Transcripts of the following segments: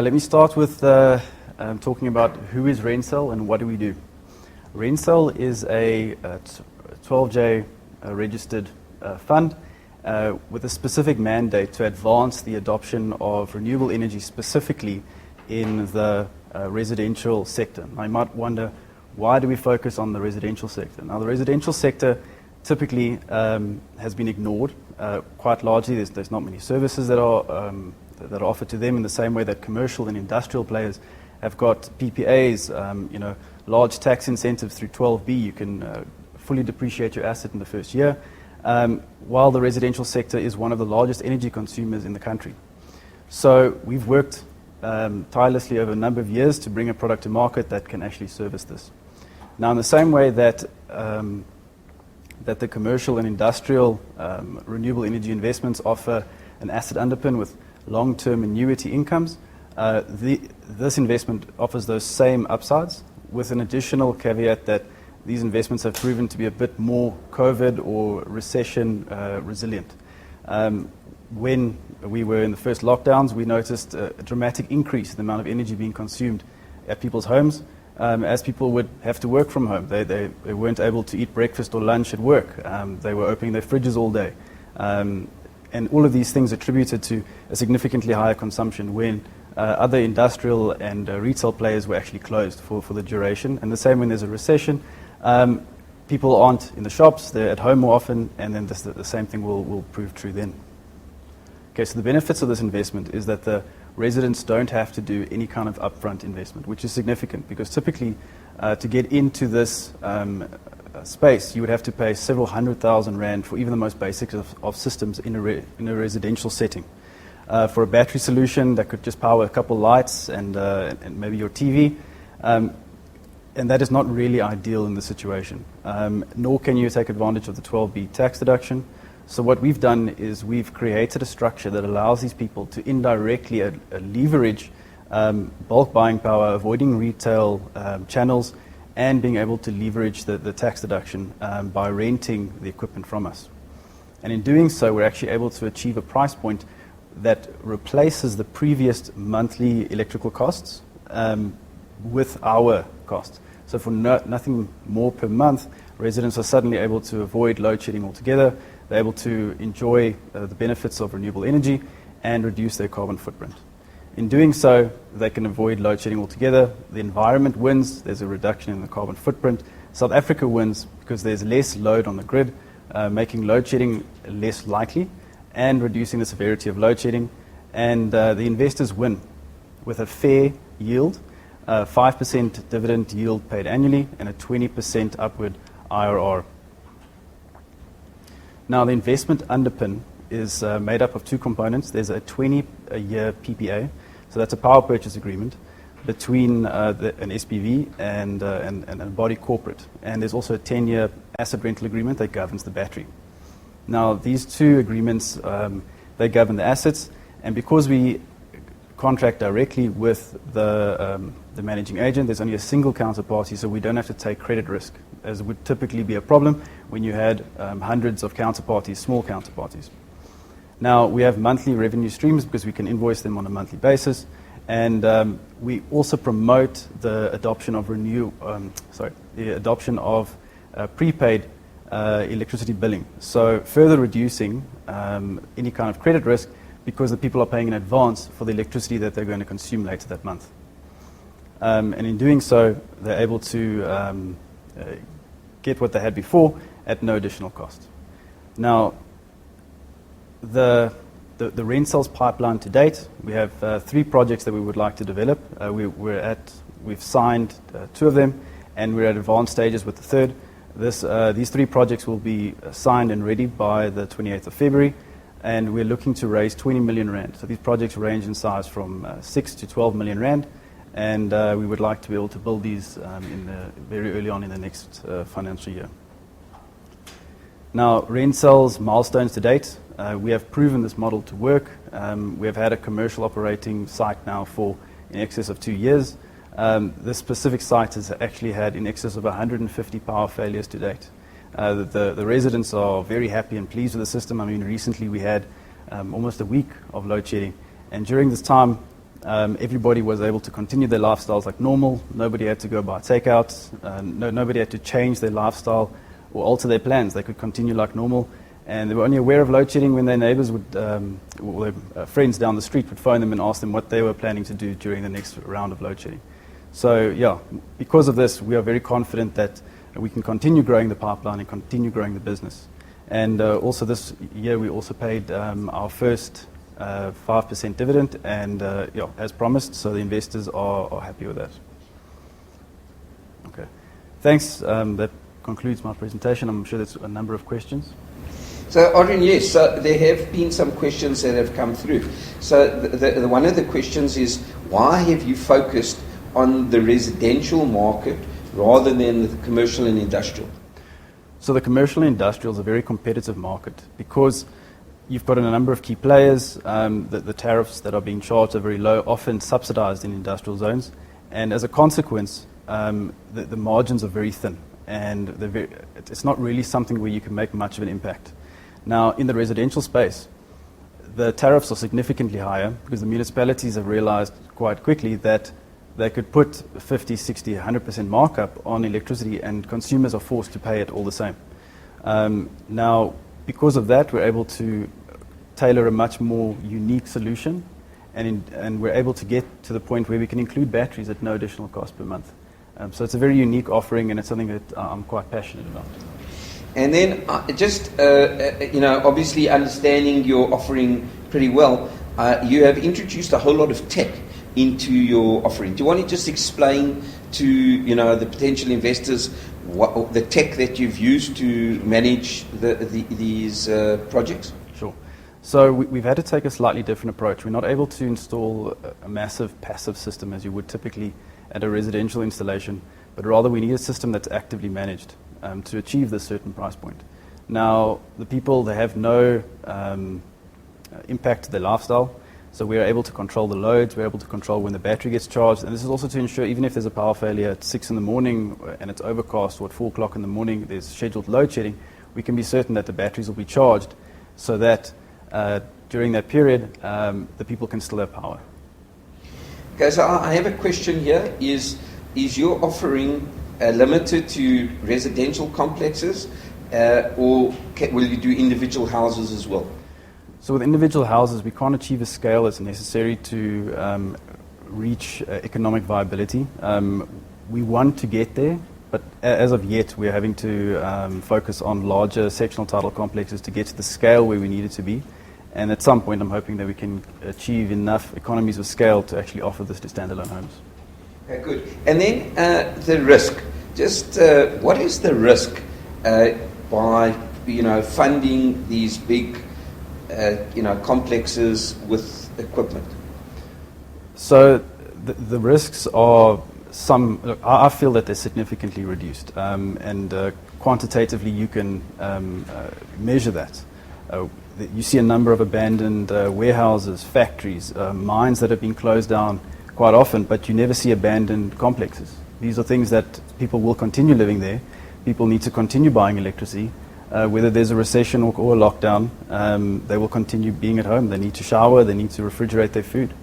Let me start with talking about who is Rencell and what do we do. Rencell is a 12J registered fund with a specific mandate to advance the adoption of renewable energy, specifically in the residential sector. Now, you might wonder, why do we focus on the residential sector? Now, the residential sector typically has been ignored quite largely. There's not many services that are offered to them in the same way that commercial and industrial players have got PPAs, large tax incentives through 12B. You can fully depreciate your asset in the first year, while the residential sector is one of the largest energy consumers in the country. So we've worked tirelessly over a number of years to bring a product to market that can actually service this. Now, in the same way that the commercial and industrial renewable energy investments offer an asset underpin with long-term annuity incomes, this investment offers those same upsides, with an additional caveat that these investments have proven to be a bit more COVID or recession resilient. When we were in the first lockdowns, we noticed a dramatic increase in the amount of energy being consumed at people's homes as people would have to work from home. They weren't able to eat breakfast or lunch at work. They were opening their fridges all day. And all of these things attributed to a significantly higher consumption when other industrial and retail players were actually closed for the duration. And the same when there's a recession. People aren't in the shops, they're at home more often, and then the same thing will prove true then. Okay, so the benefits of this investment is that the residents don't have to do any kind of upfront investment, which is significant because typically to get into this space, you would have to pay several $100,000 for even the most basic of systems in a residential setting. For a battery solution that could just power a couple lights and maybe your TV, and that is not really ideal in this situation. Nor can you take advantage of the 12B tax deduction. So what we've done is we've created a structure that allows these people to indirectly leverage bulk buying power, avoiding retail channels, and being able to leverage the tax deduction by renting the equipment from us. And in doing so, we're actually able to achieve a price point that replaces the previous monthly electrical costs with our costs. So for nothing more per month, residents are suddenly able to avoid load shedding altogether. They're able to enjoy the benefits of renewable energy and reduce their carbon footprint. In doing so, they can avoid load shedding altogether. The environment wins. There's a reduction in the carbon footprint. South Africa wins because there's less load on the grid, making load shedding less likely and reducing the severity of load shedding. And the investors win with a fair yield, 5% dividend yield paid annually, and a 20% upward IRR. Now, the investment underpin is made up of two components. There's a 20-year PPA, so that's a power purchase agreement between an SPV and a body corporate. And there's also a 10-year asset rental agreement that governs the battery. Now, these two agreements, they govern the assets, and because we contract directly with the managing agent, there's only a single counterparty, so we don't have to take credit risk, as would typically be a problem when you had hundreds of counterparties, small counterparties. Now, we have monthly revenue streams because we can invoice them on a monthly basis, and we also promote the adoption of prepaid electricity billing, so further reducing any kind of credit risk because the people are paying in advance for the electricity that they're going to consume later that month. And in doing so, they're able to get what they had before at no additional cost. Now, the Rencell's pipeline to date, we have 3 projects that we would like to develop. We've signed 2 of them, and we're at advanced stages with the third. These 3 projects will be signed and ready by the 28th of February, and we're looking to raise 20 million rand. So these projects range in size from 6 to 12 million rand, and we would like to be able to build these very early on in the next financial year. Now, Rencell's milestones to date, we have proven this model to work. We have had a commercial operating site now for in excess of 2 years. This specific site has actually had in excess of 150 power failures to date. The residents are very happy and pleased with the system. I mean, recently we had almost a week of load shedding, and during this time, everybody was able to continue their lifestyles like normal. Nobody had to go buy takeouts. Nobody had to change their lifestyle or alter their plans. They could continue like normal. And they were only aware of load shedding when their neighbors would, or their friends down the street would phone them and ask them what they were planning to do during the next round of load shedding. So yeah, because of this, we are very confident that we can continue growing the pipeline and continue growing the business. And also this year, we also paid our first 5% dividend, and yeah, as promised, so the investors are happy with that. Okay, thanks. That concludes my presentation. I'm sure there's a number of questions. So, Adrian, yes, so there have been some questions that have come through. So one of the questions is, why have you focused on the residential market rather than the commercial and industrial? So the commercial and industrial is a very competitive market because you've got a number of key players. The tariffs that are being charged are very low, often subsidized in industrial zones. And as a consequence, the margins are very thin. And it's not really something where you can make much of an impact. Now, in the residential space, the tariffs are significantly higher because the municipalities have realized quite quickly that they could put 50, 60, 100% markup on electricity and consumers are forced to pay it all the same. Now, because of that, we're able to tailor a much more unique solution and we're able to get to the point where we can include batteries at no additional cost per month. So it's a very unique offering and it's something that I'm quite passionate about. And then obviously understanding your offering pretty well, you have introduced a whole lot of tech into your offering. Do you want to just explain to the potential investors what the tech that you've used to manage these projects? Sure. So we've had to take a slightly different approach. We're not able to install a massive passive system as you would typically at a residential installation, but rather we need a system that's actively managed to achieve this certain price point. Now, the people, they have no impact to their lifestyle, so we're able to control the loads, we're able to control when the battery gets charged, and this is also to ensure even if there's a power failure at 6 in the morning and it's overcast, or at 4 o'clock in the morning there's scheduled load shedding, we can be certain that the batteries will be charged so that during that period the people can still have power. Okay, so I have a question here. Is your offering limited to residential complexes, or will you do individual houses as well? So with individual houses, we can't achieve a scale that's necessary to reach economic viability. We want to get there, but as of yet, we're having to focus on larger sectional title complexes to get to the scale where we need it to be. And at some point, I'm hoping that we can achieve enough economies of scale to actually offer this to standalone homes. Okay, good. And then the risk. Just what is the risk by funding these big complexes with equipment? So the risks are I feel that they're significantly reduced, and quantitatively you can measure that. You see a number of abandoned warehouses, factories, mines that have been closed down quite often, but you never see abandoned complexes. These are things that people will continue living there. People need to continue buying electricity. Whether there's a recession or a lockdown, they will continue being at home. They need to shower, they need to refrigerate their food.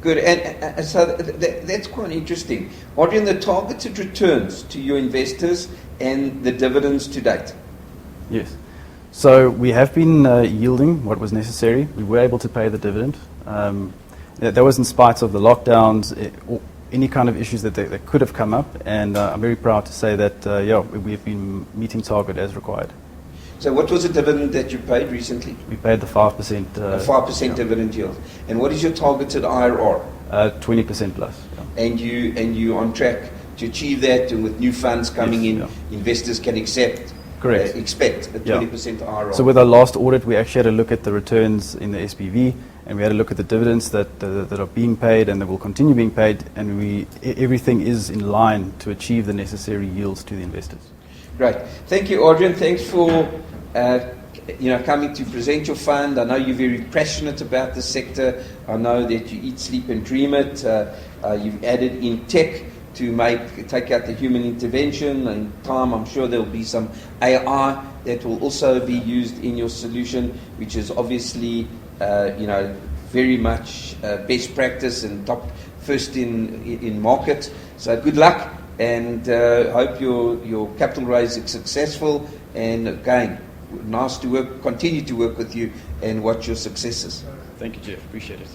Good, and so that's quite interesting. What are the targeted returns to your investors and the dividends to date? Yes. So we have been yielding what was necessary. We were able to pay the dividend. That was in spite of the lockdowns, or any kind of issues that could have come up. And I'm very proud to say that, we've been meeting target as required. So what was the dividend that you paid recently? We paid the 5%. 5% dividend yield. And what is your targeted IRR? 20% plus. Yeah. And you on track to achieve that, and with new funds coming in, investors can expect a 20% IRR. So with our last audit, we actually had a look at the returns in the SPV, and we had a look at the dividends that are being paid and that will continue being paid, and everything is in line to achieve the necessary yields to the investors. Great. Thank you, Adrian. Thanks for coming to present your fund. I know you're very passionate about the sector. I know that you eat, sleep, and dream it. You've added in tech to take out the human intervention. In time, I'm sure there will be some AI that will also be used in your solution, which is obviously, very much best practice and top first in market. So good luck, and hope your capital raise is successful. And again, nice to continue to work with you and watch your successes. Thank you, Jeff. Appreciate it.